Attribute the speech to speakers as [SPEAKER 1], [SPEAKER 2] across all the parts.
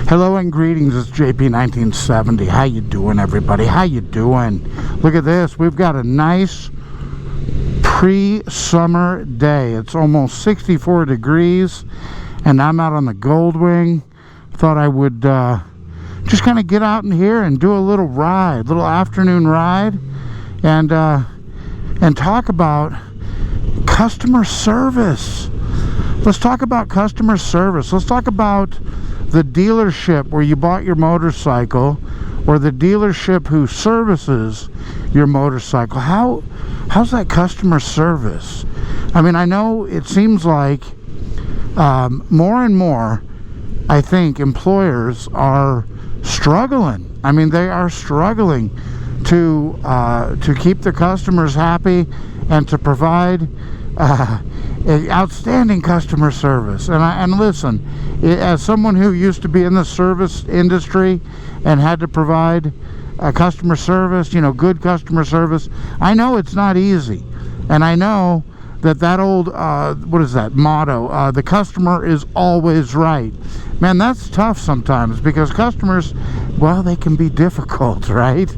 [SPEAKER 1] Hello and greetings, it's JP1970. How you doing, everybody? How you doing? Look at this. We've got a nice pre-summer day. It's almost 64 degrees, and I'm out on the Goldwing. Thought I would just kind of get out in here and do a little ride, little afternoon ride, and talk about customer service. Let's talk about customer service. Let's talk about the dealership where you bought your motorcycle, or the dealership who services your motorcycle. How's that customer service? I mean, I know it seems like more and more, I think employers are struggling. I mean, they are struggling to keep their customers happy and to provide outstanding customer service. And listen, as someone who used to be in the service industry and had to provide customer service, you know, good customer service, I know it's not easy. And I know that old what is that motto, the customer is always right. Man, that's tough sometimes, because customers, well, they can be difficult, right?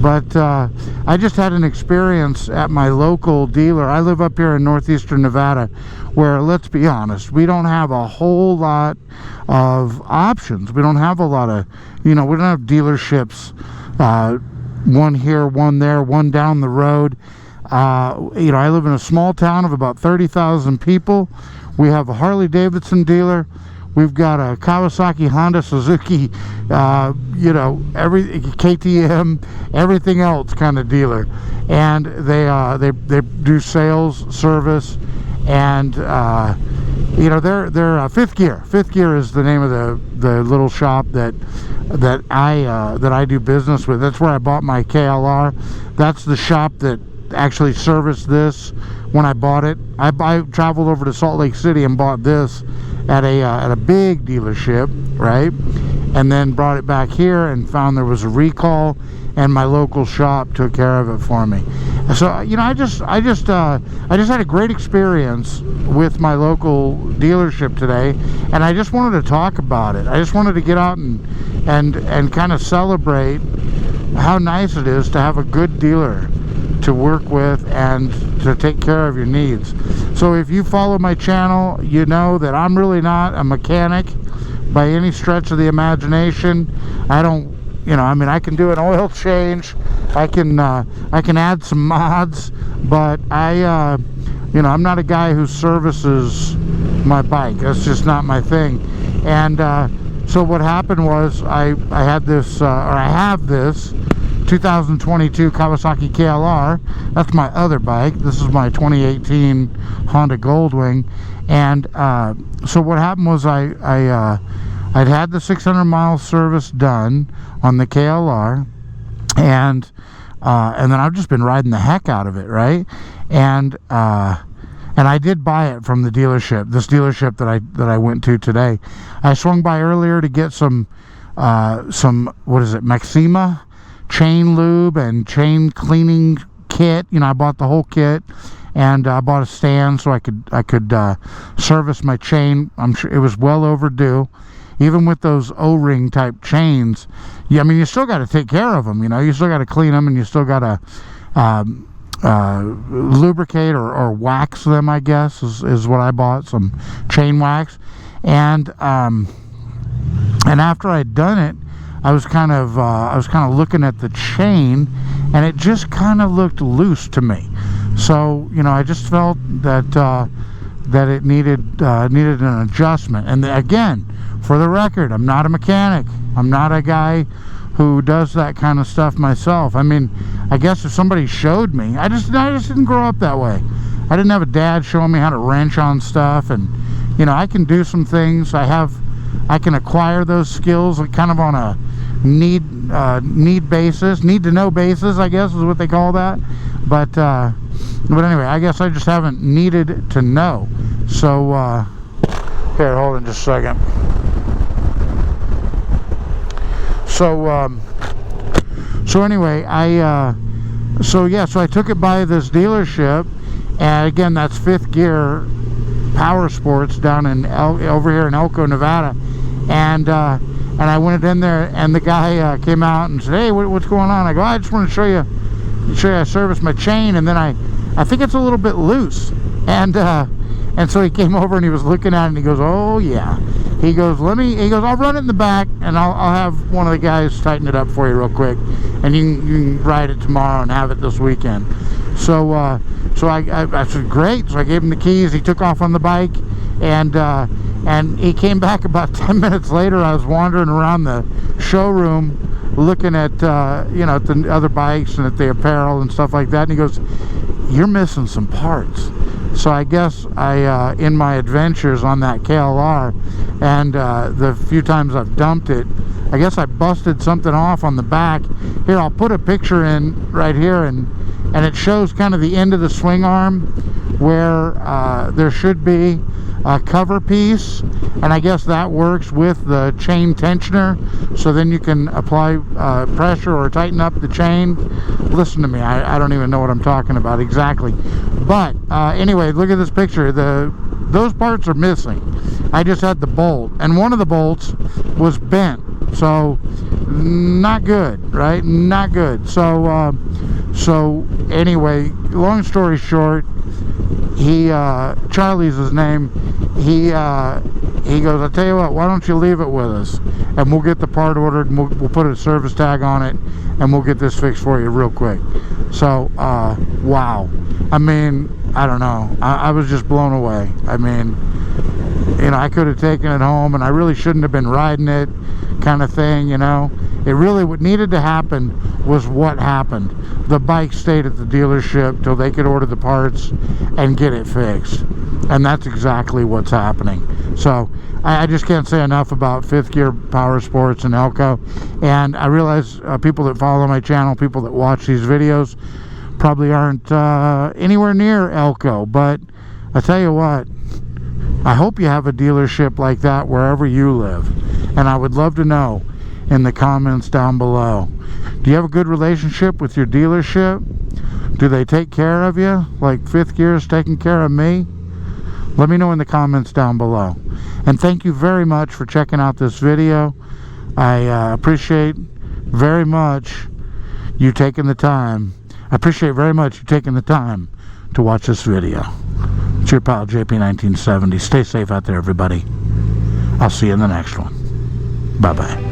[SPEAKER 1] But I just had an experience at my local dealer. I live up here in northeastern Nevada, where, let's be honest, we don't have a whole lot of options. We don't have a lot of, you know, we don't have dealerships, one here, one there, one down the road. You know, I live in a small town of about 30,000 people. We have a Harley-Davidson dealer. We've got a Kawasaki, Honda, Suzuki, you know, every KTM, everything else kind of dealer. And they do sales, service, and you know, they're Fifth Gear. Fifth Gear is the name of the little shop that I do business with. That's where I bought my KLR. That's the shop that actually serviced this when I bought it. I traveled over to Salt Lake City and bought this at a big dealership, right? And then brought it back here and found there was a recall, and my local shop took care of it for me. So, you know, I just had a great experience with my local dealership today, and I just wanted to talk about it. I just wanted to get out and kind of celebrate how nice it is to have a good dealer to work with and to take care of your needs. So if you follow my channel, you know that I'm really not a mechanic by any stretch of the imagination. I don't, you know, I mean, I can do an oil change, I can add some mods, but you know, I'm not a guy who services my bike. That's just not my thing. And so what happened was I had this, or I have this 2022 Kawasaki KLR. That's my other bike. This is my 2018 Honda Goldwing. And so what happened was I'd had the 600 mile service done on the KLR, and then I've just been riding the heck out of it, right? And I did buy it from the dealership, this dealership that I went to today. I swung by earlier to get some what is it, Maxima chain lube and chain cleaning kit. You know, I bought the whole kit, and I bought a stand so I could service my chain. I'm sure it was well overdue. Even with those O-ring type chains, yeah, I mean, you still got to take care of them. You know, you still got to clean them, and you still got to lubricate or wax them, I guess, is what I bought, some chain wax. And after I'd done it, I was kind of looking at the chain, and it just kind of looked loose to me. So, you know, I just felt that it needed an adjustment. And again, for the record, I'm not a mechanic. I'm not a guy who does that kind of stuff myself. I mean, I guess if somebody showed me, I just didn't grow up that way. I didn't have a dad showing me how to wrench on stuff, and you know, I can do some things. I can acquire those skills kind of on a need basis, need to know basis, I guess is what they call that. But anyway, I guess I just haven't needed to know. So here, hold on just a second. So anyway, so I took it by this dealership, and again, that's Fifth Gear PowerSports down in over here in Elko, Nevada. And And I went in there, and the guy came out and said, "Hey, what's going on?" I go, "I just want to show you I service my chain, and then I think it's a little bit loose." And so he came over and he was looking at it, and he goes, "Oh yeah." He goes, "I'll run it in the back, and I'll have one of the guys tighten it up for you real quick, and you can ride it tomorrow and have it this weekend." So I said, "Great." So I gave him the keys. He took off on the bike, and he came back about 10 minutes later. I was wandering around the showroom looking at at the other bikes and at the apparel and stuff like that, and he goes, "You're missing some parts." So I guess I in my adventures on that KLR and the few times I've dumped it, I guess I busted something off on the back. Here, I'll put a picture in right here, and it shows kind of the end of the swing arm where there should be a cover piece, and I guess that works with the chain tensioner, so then you can apply pressure or tighten up the chain. Listen to me, I don't even know what I'm talking about exactly, but anyway, look at this picture. Those parts are missing. I just had the bolt, and one of the bolts was bent, so not good, right? Not good. So anyway, long story short, he Charlie's his name. He goes, "I'll tell you what, why don't you leave it with us, and we'll get the part ordered, and we'll put a service tag on it, and we'll get this fixed for you real quick." So wow, I mean, I don't know, I was just blown away. I mean, I could have taken it home, and I really shouldn't have been riding it, kind of thing. It really, what needed to happen was what happened. The bike stayed at the dealership till they could order the parts and get it fixed, and that's exactly what's happening. So I just can't say enough about 5th Gear PowerSports and Elko. And I realize people that follow my channel, people that watch these videos, probably aren't anywhere near Elko, but I tell you what, I hope you have a dealership like that wherever you live, and I would love to know in the comments down below. Do you have a good relationship with your dealership? Do they take care of you like 5th Gear is taking care of me? Let me know in the comments down below. And thank you very much for checking out this video. I appreciate very much you taking the time. I appreciate very much you taking the time to watch this video. It's your pal JP1970. Stay safe out there, everybody. I'll see you in the next one. Bye-bye.